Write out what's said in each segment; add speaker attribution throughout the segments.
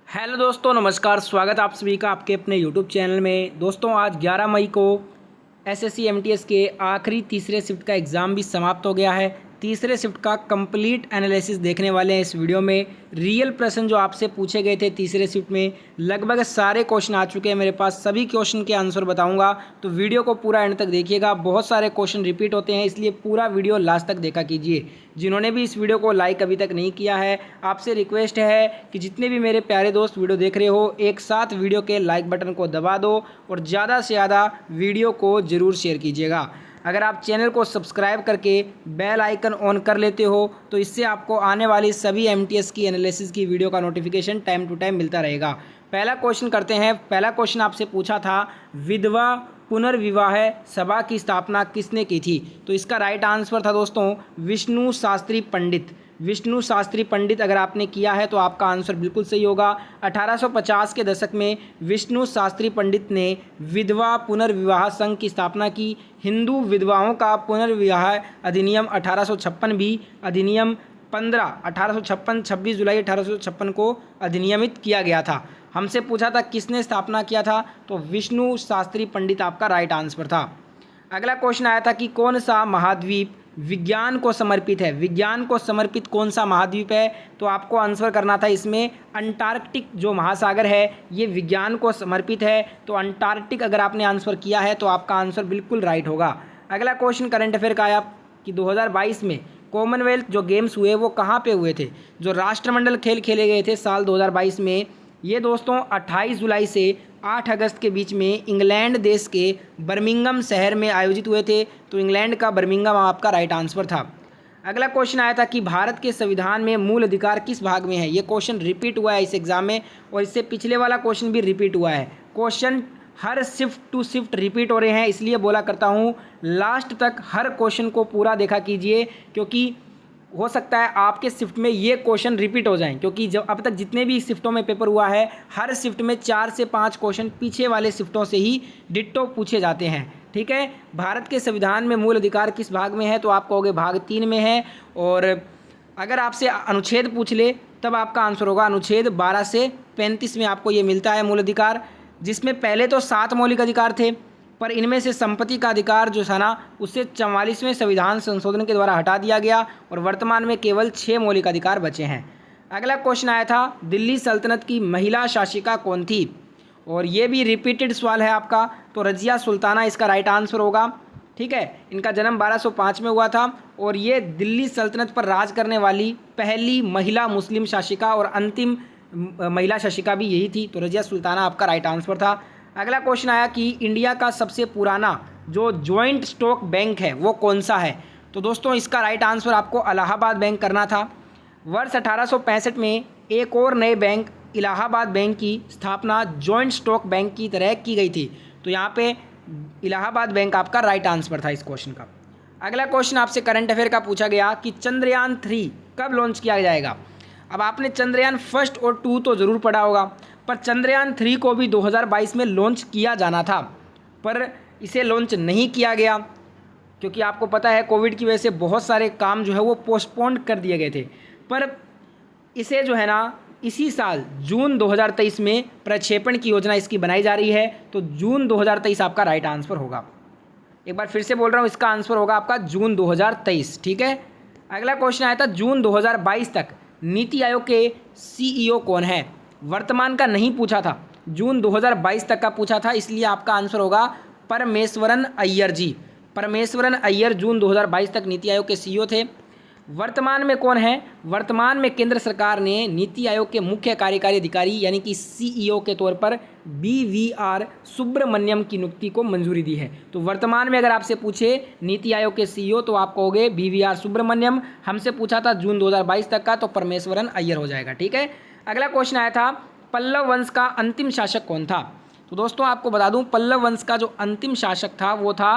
Speaker 1: Hello दोस्तों, नमस्कार। स्वागत आप सभी का आपके अपने यूट्यूब चैनल में। दोस्तों, आज 11 मई को एसएससी एमटीएस के आखिरी तीसरे शिफ्ट का एग्ज़ाम भी समाप्त हो गया है। तीसरे शिफ्ट का कंप्लीट एनालिसिस देखने वाले हैं इस वीडियो में। रियल प्रश्न जो आपसे पूछे गए थे तीसरे शिफ्ट में, लगभग सारे क्वेश्चन आ चुके हैं मेरे पास। सभी क्वेश्चन के आंसर बताऊंगा, तो वीडियो को पूरा एंड तक देखिएगा। बहुत सारे क्वेश्चन रिपीट होते हैं, इसलिए पूरा वीडियो लास्ट तक देखा कीजिए। जिन्होंने भी इस वीडियो को लाइक अभी तक नहीं किया है, आपसे रिक्वेस्ट है कि जितने भी मेरे प्यारे दोस्त वीडियो देख रहे हो, एक साथ वीडियो के लाइक बटन को दबा दो और ज़्यादा से ज़्यादा वीडियो को ज़रूर शेयर कीजिएगा। अगर आप चैनल को सब्सक्राइब करके बेल आइकन ऑन कर लेते हो, तो इससे आपको आने वाली सभी एमटीएस की एनालिसिस की वीडियो का नोटिफिकेशन टाइम टू टाइम मिलता रहेगा। पहला क्वेश्चन करते हैं। पहला क्वेश्चन आपसे पूछा था, विधवा पुनर्विवाह सभा की स्थापना किसने की थी? तो इसका राइट आंसर था दोस्तों विष्णु शास्त्री पंडित। विष्णु शास्त्री पंडित अगर आपने किया है तो आपका आंसर बिल्कुल सही होगा। 1850 के दशक में विष्णु शास्त्री पंडित ने विधवा पुनर्विवाह संघ की स्थापना की। हिंदू विधवाओं का पुनर्विवाह अधिनियम 1856 भी अधिनियम 1856 26 जुलाई 1856 को अधिनियमित किया गया था। हमसे पूछा था किसने स्थापना किया था, तो विष्णु शास्त्री पंडित आपका राइट आंसर था। अगला क्वेश्चन आया था कि कौन सा महाद्वीप विज्ञान को समर्पित है? विज्ञान को समर्पित कौन सा महाद्वीप है? तो आपको आंसर करना था इसमें अंटार्कटिक जो महासागर है ये विज्ञान को समर्पित है। तो अंटार्कटिक अगर आपने आंसर किया है तो आपका आंसर बिल्कुल राइट होगा। अगला क्वेश्चन करंट अफेयर का आया कि 2022 में कॉमनवेल्थ जो गेम्स हुए वो कहाँ पे हुए थे? जो राष्ट्रमंडल खेल खेले गए थे साल 2022 में, ये दोस्तों 28 जुलाई से 8 अगस्त के बीच में इंग्लैंड देश के बर्मिंघम शहर में आयोजित हुए थे। तो इंग्लैंड का बर्मिंघम आपका राइट आंसर था। अगला क्वेश्चन आया था कि भारत के संविधान में मूल अधिकार किस भाग में है? ये क्वेश्चन रिपीट हुआ है इस एग्जाम में, और इससे पिछले वाला क्वेश्चन भी रिपीट हुआ है। क्वेश्चन हर शिफ्ट टू शिफ्ट रिपीट हो रहे हैं, इसलिए बोला करता हूँ लास्ट तक हर क्वेश्चन को पूरा देखा कीजिए, क्योंकि हो सकता है आपके शिफ्ट में ये क्वेश्चन रिपीट हो जाएं। क्योंकि जब अब तक जितने भी शिफ्टों में पेपर हुआ है, हर शिफ्ट में 4 से 5 क्वेश्चन पीछे वाले शिफ्टों से ही डिट्टो पूछे जाते हैं। ठीक है, भारत के संविधान में मूल अधिकार किस भाग में है? तो आप कहोगे भाग 3 में है। और अगर आपसे अनुच्छेद पूछ ले तब आपका आंसर होगा अनुच्छेद 12 से 35 में आपको ये मिलता है मूल अधिकार, जिसमें पहले तो 7 मौलिक अधिकार थे, पर इनमें से संपत्ति का अधिकार जो था ना, उसे 44वें संविधान संशोधन के द्वारा हटा दिया गया और वर्तमान में केवल 6 मौलिक अधिकार बचे हैं। अगला क्वेश्चन आया था, दिल्ली सल्तनत की महिला शासिका कौन थी? और ये भी रिपीटेड सवाल है आपका, तो रजिया सुल्ताना इसका राइट आंसर होगा। ठीक है, इनका जन्म 1205 में हुआ था और ये दिल्ली सल्तनत पर राज करने वाली पहली महिला मुस्लिम शासिका और अंतिम महिला शासिका भी यही थी। तो रजिया सुल्ताना आपका राइट आंसर था। अगला क्वेश्चन आया कि इंडिया का सबसे पुराना जो जॉइंट स्टॉक बैंक है वो कौन सा है? तो दोस्तों इसका राइट आंसर आपको इलाहाबाद बैंक करना था। वर्ष 1865 में एक और नए बैंक इलाहाबाद बैंक की स्थापना जॉइंट स्टॉक बैंक की तरह की गई थी। तो यहाँ पे इलाहाबाद बैंक आपका राइट आंसर था इस क्वेश्चन का। अगला क्वेश्चन आपसे करंट अफेयर का पूछा गया कि चंद्रयान 3 कब लॉन्च किया जाएगा? अब आपने चंद्रयान 1 और 2 तो ज़रूर पढ़ा होगा, पर चंद्रयान 3 को भी 2022 में लॉन्च किया जाना था, पर इसे लॉन्च नहीं किया गया क्योंकि आपको पता है कोविड की वजह से बहुत सारे काम जो है वो पोस्टपोन कर दिए गए थे। पर इसे जो है ना इसी साल जून 2023 में प्रक्षेपण की योजना इसकी बनाई जा रही है। तो जून 2023 आपका राइट आंसर होगा। एक बार फिर से बोल रहा हूँ, इसका आंसर होगा आपका जून 2023। ठीक है, अगला क्वेश्चन आया था जून 2022 तक नीति आयोग के सीईओ कौन है? वर्तमान का नहीं पूछा था, जून 2022 तक का पूछा था, इसलिए आपका आंसर होगा परमेश्वरन अय्यर जी। परमेश्वरन अय्यर जून 2022 तक नीति आयोग के सीईओ थे। वर्तमान में कौन है? वर्तमान में केंद्र सरकार ने नीति आयोग के मुख्य कार्यकारी अधिकारी यानी कि सीईओ के तौर पर BVR सुब्रमण्यम की नियुक्ति को मंजूरी दी है। तो वर्तमान में अगर आपसे पूछे नीति आयोग के सीईओ तो आप कहोगे BVR सुब्रमण्यम। हमसे पूछा था जून 2022 तक का, तो परमेश्वरन अय्यर हो जाएगा। ठीक है, अगला क्वेश्चन आया था पल्लव वंश का अंतिम शासक कौन था? तो दोस्तों आपको बता दूं पल्लव वंश का जो अंतिम शासक था वो था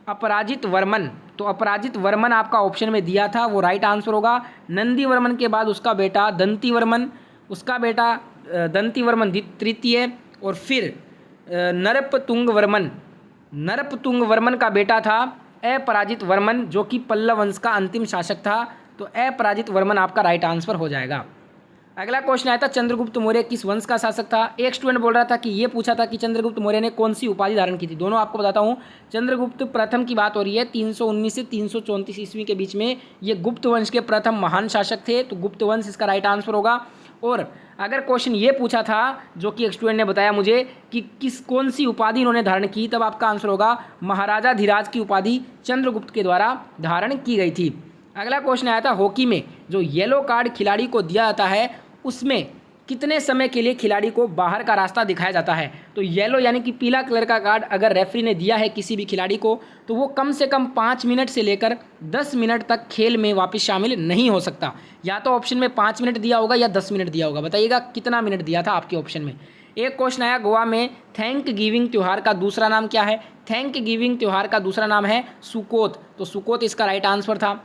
Speaker 1: अपराजित वर्मन। तो अपराजित वर्मन आपका ऑप्शन में दिया था, वो राइट आंसर होगा। नंदी वर्मन के बाद उसका बेटा दंती वर्मन, उसका बेटा दंती वर्मन तृतीय, और फिर नरपतुंग वर्मन। नरपतुंग वर्मन का बेटा था अपराजित वर्मन, जो कि पल्लव वंश का अंतिम शासक था। तो अपराजित वर्मन आपका राइट आंसर हो जाएगा। अगला क्वेश्चन आया था चंद्रगुप्त मौर्य किस वंश का शासक था। एक स्टूडेंट बोल रहा था कि ये पूछा था कि चंद्रगुप्त मौर्य ने कौन सी उपाधि धारण की थी। दोनों आपको बताता हूँ। चंद्रगुप्त प्रथम की बात हो रही है, 319 से 334 ईस्वी के बीच में ये गुप्त वंश के प्रथम महान शासक थे, तो गुप्त वंश इसका राइट आंसर होगा। और अगर क्वेश्चन ये पूछा था जो कि एक स्टूडेंट ने बताया मुझे कि कौन सी उपाधि इन्होंने धारण की, तब आपका आंसर होगा महाराजा धीराज की उपाधि चंद्रगुप्त के द्वारा धारण की गई थी। अगला क्वेश्चन आया था हॉकी में जो येलो कार्ड खिलाड़ी को दिया जाता है उसमें कितने समय के लिए खिलाड़ी को बाहर का रास्ता दिखाया जाता है। तो येलो यानी कि पीला कलर का कार्ड अगर रेफरी ने दिया है किसी भी खिलाड़ी को तो वो कम से कम 5 मिनट से लेकर 10 मिनट तक खेल में वापस शामिल नहीं हो सकता। या तो ऑप्शन में 5 मिनट दिया होगा या 10 मिनट दिया होगा, बताइएगा कितना मिनट दिया था आपके ऑप्शन में। एक क्वेश्चन आया गोवा में थैंक गिविंग त्यौहार का दूसरा नाम क्या है। थैंक गिविंग त्यौहार का दूसरा नाम है सुकोत, तो सुकोत इसका राइट आंसर था।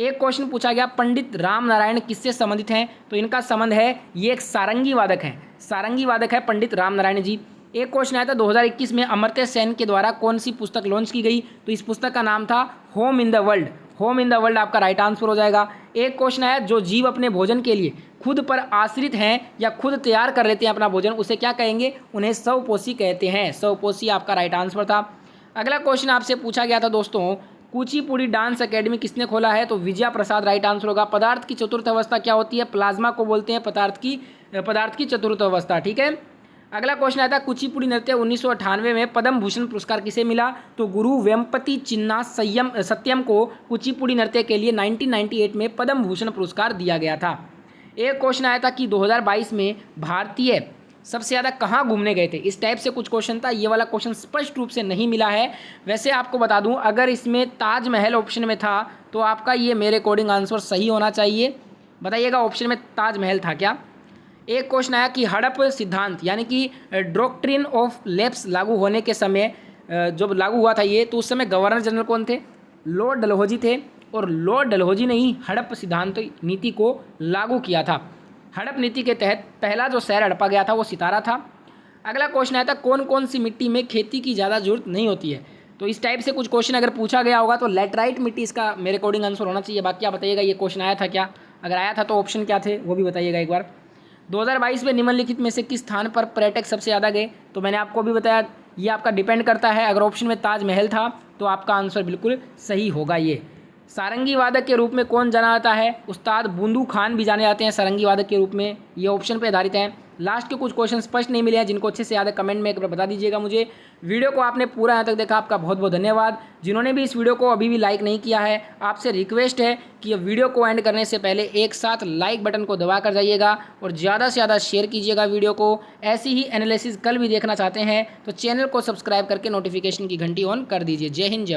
Speaker 1: एक क्वेश्चन पूछा गया पंडित राम नारायण किससे संबंधित हैं, तो इनका संबंध है, ये एक सारंगी वादक हैं, सारंगी वादक है पंडित राम नारायण जी। एक क्वेश्चन आया था 2021 में अमर्त्य सेन के द्वारा कौन सी पुस्तक लॉन्च की गई, तो इस पुस्तक का नाम था home in the world. Home in the world आपका राइट आंसर हो जाएगा। एक क्वेश्चन आया जो जीव अपने भोजन के लिए खुद पर आश्रित हैं या खुद तैयार कर लेते हैं अपना भोजन, उसे क्या कहेंगे, उन्हें स्वपोषी कहते हैं। स्वपोषी आपका राइट आंसर था। अगला क्वेश्चन आपसे पूछा गया था दोस्तों कुचिपुड़ी डांस एकेडमी किसने खोला है, तो विजया प्रसाद राइट आंसर होगा। पदार्थ की चतुर्थ अवस्था क्या होती है, प्लाज्मा को बोलते हैं पदार्थ की चतुर्थ अवस्था, ठीक है। अगला क्वेश्चन आता है कुचिपुड़ी नृत्य 1998 में पद्म भूषण पुरस्कार किसे मिला, तो गुरु वेम्पति चिन्ना सत्यम को कुचिपुड़ी नृत्य के लिए 1998 में पद्म भूषण पुरस्कार दिया गया था। एक क्वेश्चन आया था कि 2022 में भारतीय सबसे ज़्यादा कहाँ घूमने गए थे। इस टाइप से कुछ क्वेश्चन था, ये वाला क्वेश्चन स्पष्ट रूप से नहीं मिला है। वैसे आपको बता दूं अगर इसमें ताजमहल ऑप्शन में था तो आपका ये मेरे अकॉर्डिंग आंसर सही होना चाहिए। बताइएगा ऑप्शन में ताजमहल था क्या। एक क्वेश्चन आया कि हड़प सिद्धांत यानी कि डॉक्ट्रिन ऑफ लैप्स लागू होने के समय जब लागू हुआ था ये, तो उस समय गवर्नर जनरल कौन थे, लॉर्ड डलहौजी थे। और लॉर्ड डलहौजी ने ही हड़प सिद्धांत नीति को लागू किया था। हड़प नीति के तहत पहला जो शहर हड़पा गया था वो सितारा था। अगला क्वेश्चन आया था कौन कौन सी मिट्टी में खेती की ज़्यादा जरूरत नहीं होती है, तो इस टाइप से कुछ क्वेश्चन अगर पूछा गया होगा तो लैटराइट मिट्टी इसका मेरे अकॉर्डिंग आंसर होना चाहिए। बाकी आप बताइएगा ये क्वेश्चन आया था क्या, अगर आया था तो ऑप्शन क्या थे वो भी बताइएगा एक बार। 2022 में निम्नलिखित में से किस स्थान पर पर्यटक सबसे ज़्यादा गए, तो मैंने आपको भी बताया ये आपका डिपेंड करता है। अगर ऑप्शन में ताजमहल था तो आपका आंसर बिल्कुल सही होगा। ये सारंगी वादक के रूप में कौन जाना जाता है, उस्ताद बूंदू खान भी जाने जाते हैं सारंगी वादक के रूप में। ये ऑप्शन पे आधारित हैं। लास्ट के कुछ क्वेश्चन स्पष्ट नहीं मिले हैं, जिनको अच्छे से याद है कमेंट में एक बार बता दीजिएगा मुझे। वीडियो को आपने पूरा यहाँ तक देखा, आपका बहुत बहुत धन्यवाद। जिन्होंने भी इस वीडियो को अभी भी लाइक नहीं किया है, आपसे रिक्वेस्ट है कि वीडियो को एंड करने से पहले एक साथ लाइक बटन को दबा कर जाइएगा और ज़्यादा से ज़्यादा शेयर कीजिएगा वीडियो को। ऐसी ही एनालिसिस कल भी देखना चाहते हैं तो चैनल को सब्सक्राइब करके नोटिफिकेशन की घंटी ऑन कर दीजिए। जय हिंद, जय